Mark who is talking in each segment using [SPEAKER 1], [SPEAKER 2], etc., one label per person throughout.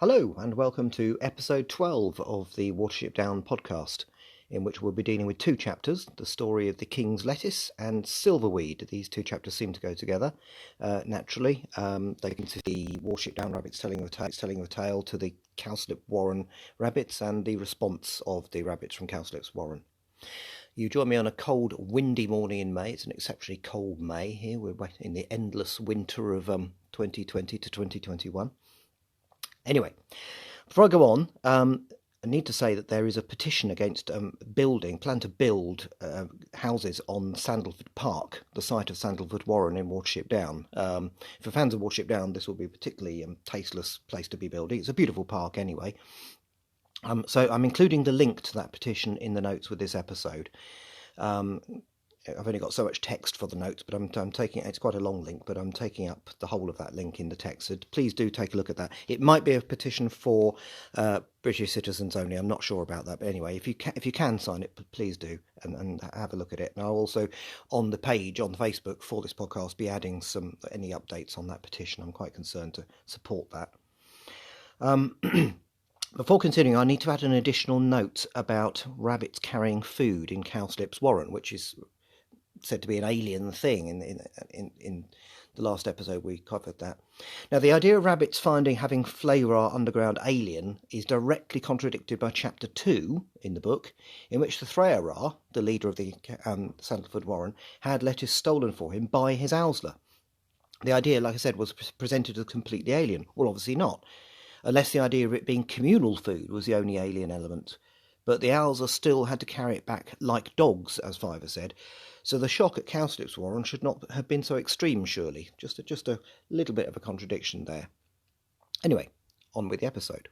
[SPEAKER 1] Hello and welcome to episode 12 of the Watership Down podcast, in which we'll be dealing with two chapters, the story of the King's Lettuce and Silverweed. These two chapters seem to go together naturally. They can see the Watership Down rabbits telling the tale to the Cowslip Warren rabbits and the response of the rabbits from Cowslip's Warren. You join me on a cold, windy morning in May. It's an exceptionally cold May here. We're in the endless winter of 2020 to 2021. Anyway, before I go on, I need to say that there is a petition against plan to build houses on Sandalford Park, the site of Sandalford Warren in Watership Down. For fans of Watership Down, this will be a particularly tasteless place to be building. It's a beautiful park anyway. So I'm including the link to that petition in the notes with this episode. I've only got so much text for the notes, but I'm taking it's quite a long link, but I'm taking up the whole of that link in the text. So please do take a look at that. It might be a petition for British citizens only. I'm not sure about that, but anyway, if you can sign it, please do and have a look at it. And I'll also on the page on Facebook for this podcast be adding any updates on that petition. I'm quite concerned to support that. Before continuing, I need to add an additional note about rabbits carrying food in Cowslip's Warren, which is said to be an alien thing. In the last episode we covered that. Now, the idea of rabbits having Flavour underground alien is directly contradicted by chapter 2 in the book, in which the El-ahrairah, the leader of the Sandalford Warren, had lettuce stolen for him by his Owsla. The idea, like I said, was presented as completely alien. Well, obviously not, unless the idea of it being communal food was the only alien element. But the Owsla still had to carry it back like dogs, as Fiver said. So the shock at Cowslip's Warren should not have been so extreme, surely. Just a little bit of a contradiction there. Anyway, on with the episode.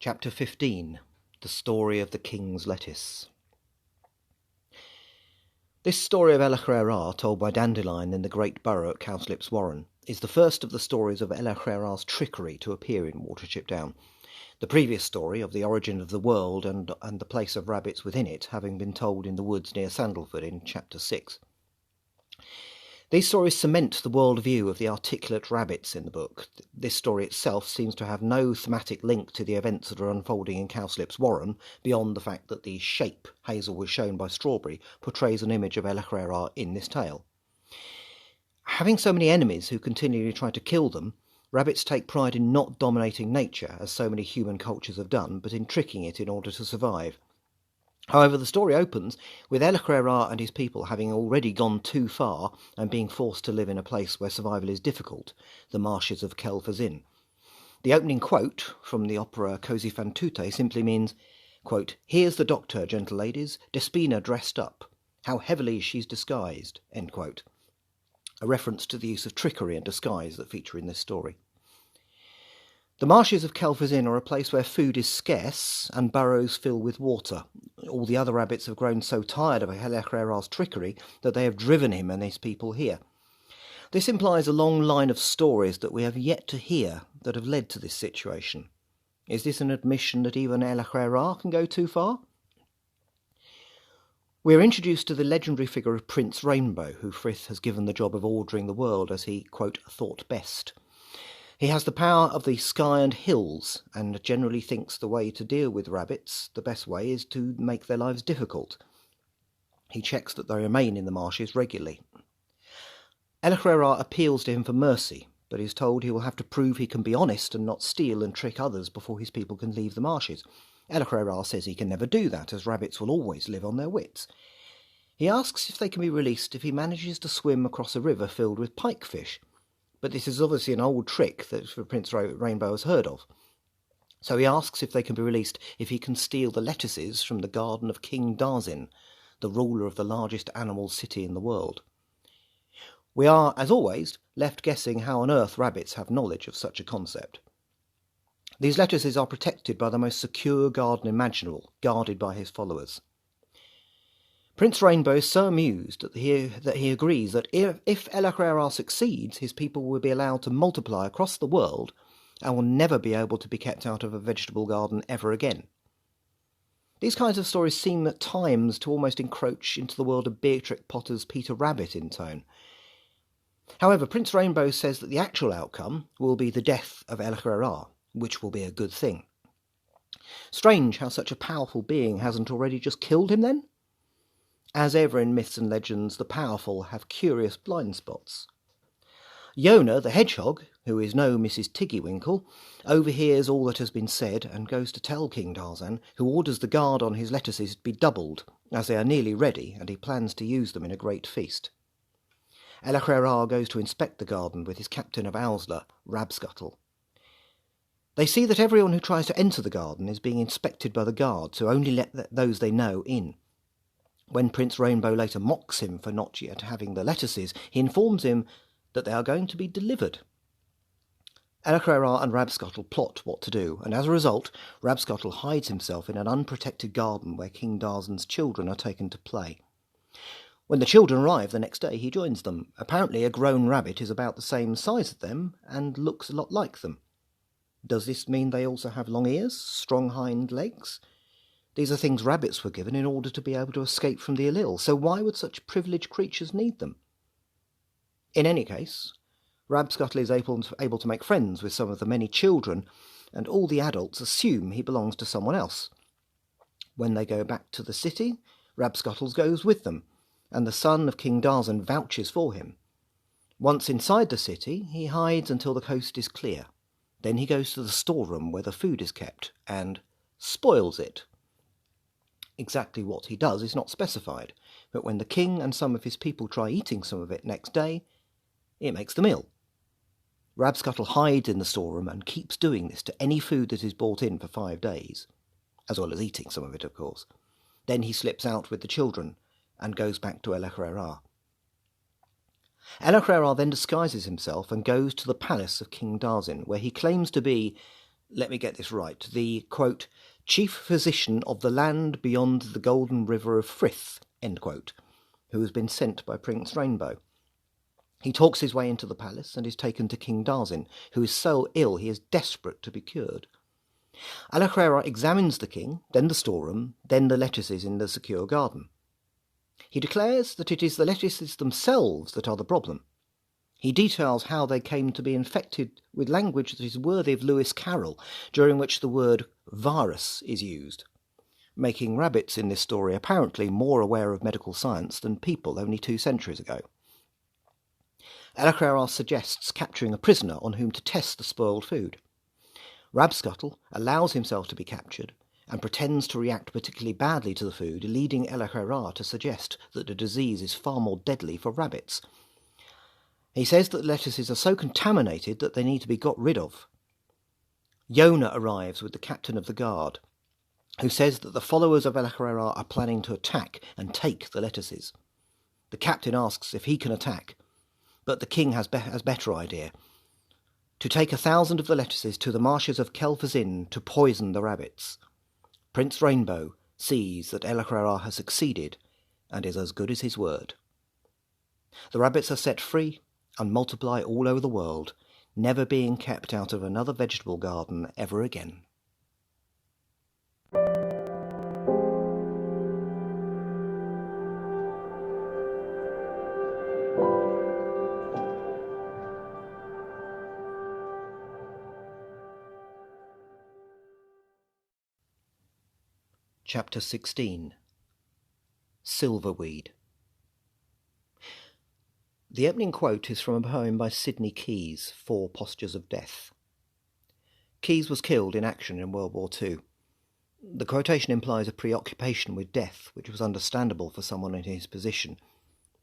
[SPEAKER 1] Chapter 15. The Story of the King's Lettuce. This story of El-ahrairah, told by Dandelion in the great burrow at Cowslip's Warren, is the first of the stories of El-ahrairah's trickery to appear in Watership Down. The previous story of the origin of the world and the place of rabbits within it having been told in the woods near Sandalford in chapter 6. These stories cement the world view of the articulate rabbits in the book. This story itself seems to have no thematic link to the events that are unfolding in Cowslip's Warren, beyond the fact that the shape Hazel was shown by Strawberry portrays an image of El-ahrairah in this tale. Having so many enemies who continually try to kill them, rabbits take pride in not dominating nature, as so many human cultures have done, but in tricking it in order to survive. However, the story opens with El-ahrairah and his people having already gone too far and being forced to live in a place where survival is difficult, the Marshes of Kelfazin. The opening quote from the opera Così fan tutte simply means, quote, "Here's the doctor, gentle ladies, Despina dressed up. How heavily she's disguised," end quote. A reference to the use of trickery and disguise that feature in this story. The Marshes of Kelfazin are a place where food is scarce and burrows fill with water. All the other rabbits have grown so tired of El-ahrairah's trickery that they have driven him and his people here. This implies a long line of stories that we have yet to hear that have led to this situation. Is this an admission that even El-ahrairah can go too far? We are introduced to the legendary figure of Prince Rainbow, who Frith has given the job of ordering the world as he, quote, thought best. He has the power of the sky and hills, and generally thinks the way to deal with rabbits, the best way, is to make their lives difficult. He checks that they remain in the marshes regularly. El-ahrairah appeals to him for mercy, but is told he will have to prove he can be honest and not steal and trick others before his people can leave the marshes. El-ahrairah says he can never do that, as rabbits will always live on their wits. He asks if they can be released if he manages to swim across a river filled with pikefish. But this is obviously an old trick that Prince Rainbow has heard of. So he asks if they can be released if he can steal the lettuces from the garden of King Darzin, the ruler of the largest animal city in the world. We are, as always, left guessing how on earth rabbits have knowledge of such a concept. These lettuces are protected by the most secure garden imaginable, guarded by his followers. Prince Rainbow is so amused that he agrees that if El-ahrairah succeeds, his people will be allowed to multiply across the world and will never be able to be kept out of a vegetable garden ever again. These kinds of stories seem at times to almost encroach into the world of Beatrix Potter's Peter Rabbit in tone. However, Prince Rainbow says that the actual outcome will be the death of El-ahrairah, which will be a good thing. Strange how such a powerful being hasn't already just killed him then? As ever in myths and legends, the powerful have curious blind spots. Yona the Hedgehog, who is no Mrs. Tiggywinkle, overhears all that has been said and goes to tell King Darzin, who orders the guard on his lettuces to be doubled, as they are nearly ready and he plans to use them in a great feast. El-ahrairah goes to inspect the garden with his Captain of Owsla, Rabscuttle. They see that everyone who tries to enter the garden is being inspected by the guards, who only let those they know in. When Prince Rainbow later mocks him for not yet having the lettuces, he informs him that they are going to be delivered. El-ahrairah and Rabscuttle plot what to do, and as a result, Rabscuttle hides himself in an unprotected garden where King Darzin's children are taken to play. When the children arrive the next day, he joins them. Apparently a grown rabbit is about the same size as them and looks a lot like them. Does this mean they also have long ears, strong hind legs? These are things rabbits were given in order to be able to escape from the Elil, so why would such privileged creatures need them? In any case, Rabscuttle is able to make friends with some of the many children, and all the adults assume he belongs to someone else. When they go back to the city, Rabscuttle goes with them, and the son of King Darzin vouches for him. Once inside the city, he hides until the coast is clear. Then he goes to the storeroom where the food is kept, and spoils it. Exactly what he does is not specified, but when the king and some of his people try eating some of it next day, it makes them ill. Rabscuttle hides in the storeroom and keeps doing this to any food that is brought in for 5 days, as well as eating some of it, of course. Then he slips out with the children and goes back to El-ahrairah. El-ahrairah then disguises himself and goes to the palace of King Darzin, where he claims to be, let me get this right, the, quote, chief physician of the land beyond the golden river of Frith, end quote, who has been sent by Prince Rainbow. He talks his way into the palace and is taken to King Darzin, who is so ill he is desperate to be cured. El-ahrairah examines the king, then the storeroom, then the lettuces in the secure garden. He declares that it is the lettuces themselves that are the problem. He details how they came to be infected with language that is worthy of Lewis Carroll, during which the word virus is used, making rabbits in this story apparently more aware of medical science than people only 2 centuries ago. El-ahrairah suggests capturing a prisoner on whom to test the spoiled food. Rabscuttle allows himself to be captured and pretends to react particularly badly to the food, leading El-ahrairah to suggest that the disease is far more deadly for rabbits. He says that the lettuces are so contaminated that they need to be got rid of. Yona arrives with the captain of the guard, who says that the followers of El-ahrairah are planning to attack and take the lettuces. The captain asks if he can attack, but the king has a better idea: to take 1,000 of the lettuces to the Marshes of Kelfazin to poison the rabbits. Prince Rainbow sees that El-ahrairah has succeeded and is as good as his word. The rabbits are set free and multiply all over the world, never being kept out of another vegetable garden ever again. Chapter 16. Silverweed. The opening quote is from a poem by Sidney Keyes, 4 Postures of Death. Keyes was killed in action in World War II. The quotation implies a preoccupation with death, which was understandable for someone in his position.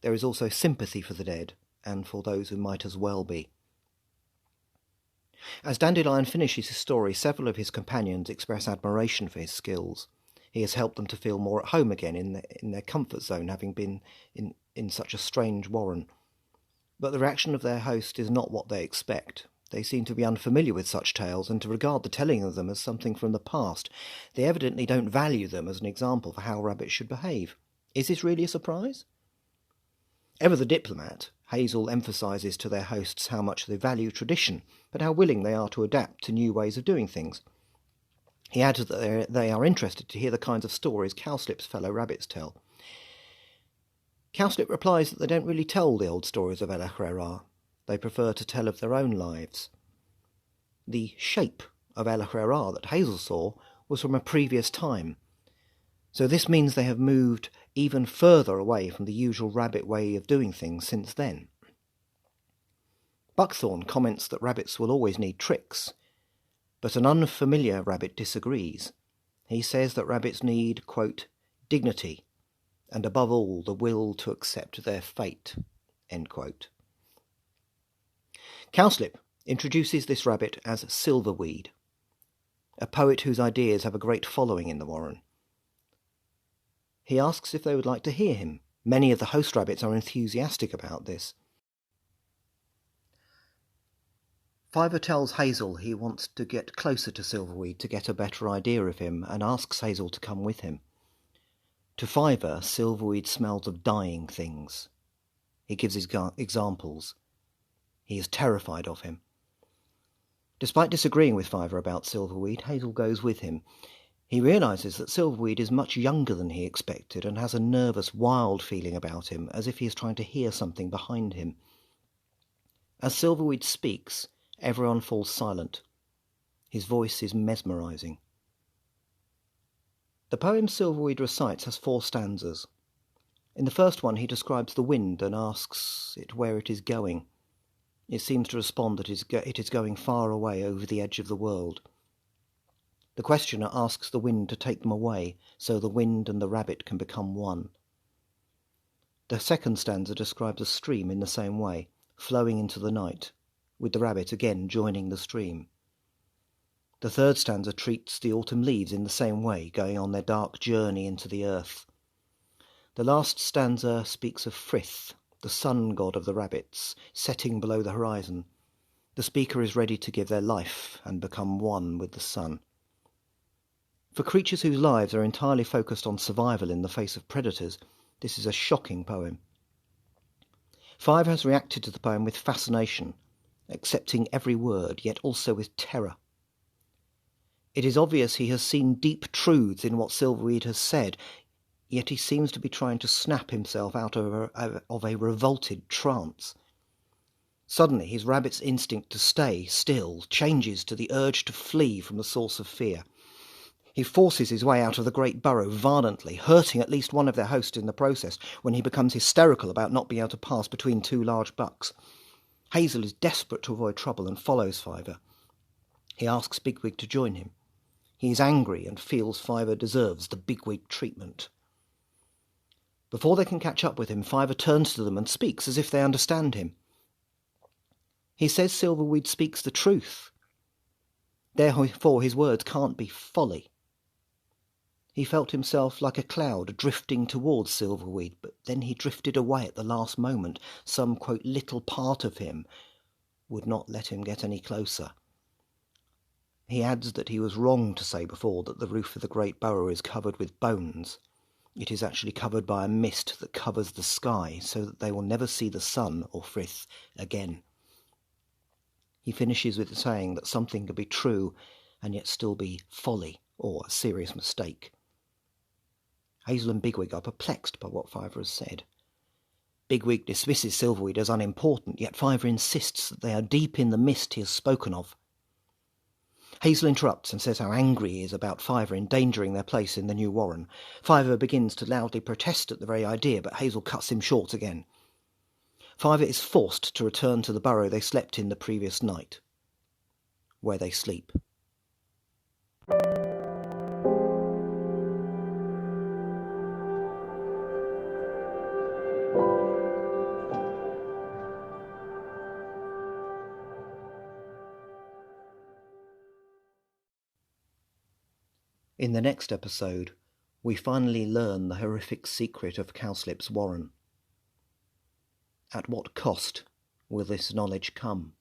[SPEAKER 1] There is also sympathy for the dead, and for those who might as well be. As Dandelion finishes his story, several of his companions express admiration for his skills. He has helped them to feel more at home again in their comfort zone, having been in such a strange warren. But the reaction of their host is not what they expect. They seem to be unfamiliar with such tales and to regard the telling of them as something from the past. They evidently don't value them as an example for how rabbits should behave. Is this really a surprise? Ever the diplomat, Hazel emphasises to their hosts how much they value tradition, but how willing they are to adapt to new ways of doing things. He adds that they are interested to hear the kinds of stories Cowslip's fellow rabbits tell. Cowslip replies that they don't really tell the old stories of El-ahrairah. They prefer to tell of their own lives. The shape of El-ahrairah that Hazel saw was from a previous time, so this means they have moved even further away from the usual rabbit way of doing things since then. Buckthorn comments that rabbits will always need tricks, but an unfamiliar rabbit disagrees. He says that rabbits need, quote, dignity, and above all the will to accept their fate, end quote. Cowslip introduces this rabbit as Silverweed, a poet whose ideas have a great following in the Warren. He asks if they would like to hear him. Many of the host rabbits are enthusiastic about this. Fiver tells Hazel he wants to get closer to Silverweed to get a better idea of him and asks Hazel to come with him. To Fiver, Silverweed smells of dying things. He gives his examples. He is terrified of him. Despite disagreeing with Fiver about Silverweed, Hazel goes with him. He realises that Silverweed is much younger than he expected and has a nervous, wild feeling about him, as if he is trying to hear something behind him. As Silverweed speaks, everyone falls silent. His voice is mesmerising. The poem Silverweed recites has 4 stanzas. In the first one he describes the wind and asks it where it is going. It seems to respond that it is going far away over the edge of the world. The questioner asks the wind to take them away, so the wind and the rabbit can become one. The second stanza describes a stream in the same way, flowing into the night, with the rabbit again joining the stream. The third stanza treats the autumn leaves in the same way, going on their dark journey into the earth. The last stanza speaks of Frith, the sun god of the rabbits, setting below the horizon. The speaker is ready to give their life and become one with the sun. For creatures whose lives are entirely focused on survival in the face of predators, this is a shocking poem. Fiver has reacted to the poem with fascination, accepting every word, yet also with terror. It is obvious he has seen deep truths in what Silverweed has said, yet he seems to be trying to snap himself out of a revolted trance. Suddenly his rabbit's instinct to stay still changes to the urge to flee from the source of fear. He forces his way out of the great burrow violently, hurting at least one of their hosts in the process, when he becomes hysterical about not being able to pass between 2 large bucks. Hazel is desperate to avoid trouble and follows Fiver. He asks Bigwig to join him. He is angry and feels Fiver deserves the Bigwig treatment. Before they can catch up with him, Fiver turns to them and speaks as if they understand him. He says Silverweed speaks the truth. Therefore his words can't be folly. He felt himself like a cloud drifting towards Silverweed, but then he drifted away at the last moment. Some, quote, little part of him would not let him get any closer. He adds that he was wrong to say before that the roof of the great burrow is covered with bones. It is actually covered by a mist that covers the sky, so that they will never see the sun or Frith again. He finishes with saying that something can be true and yet still be folly or a serious mistake. Hazel and Bigwig are perplexed by what Fiver has said. Bigwig dismisses Silverweed as unimportant, yet Fiver insists that they are deep in the mist he has spoken of. Hazel interrupts and says how angry he is about Fiver endangering their place in the new warren. Fiver begins to loudly protest at the very idea, but Hazel cuts him short again. Fiver is forced to return to the burrow they slept in the previous night, where they sleep. In the next episode, we finally learn the horrific secret of Cowslip's warren. At what cost will this knowledge come?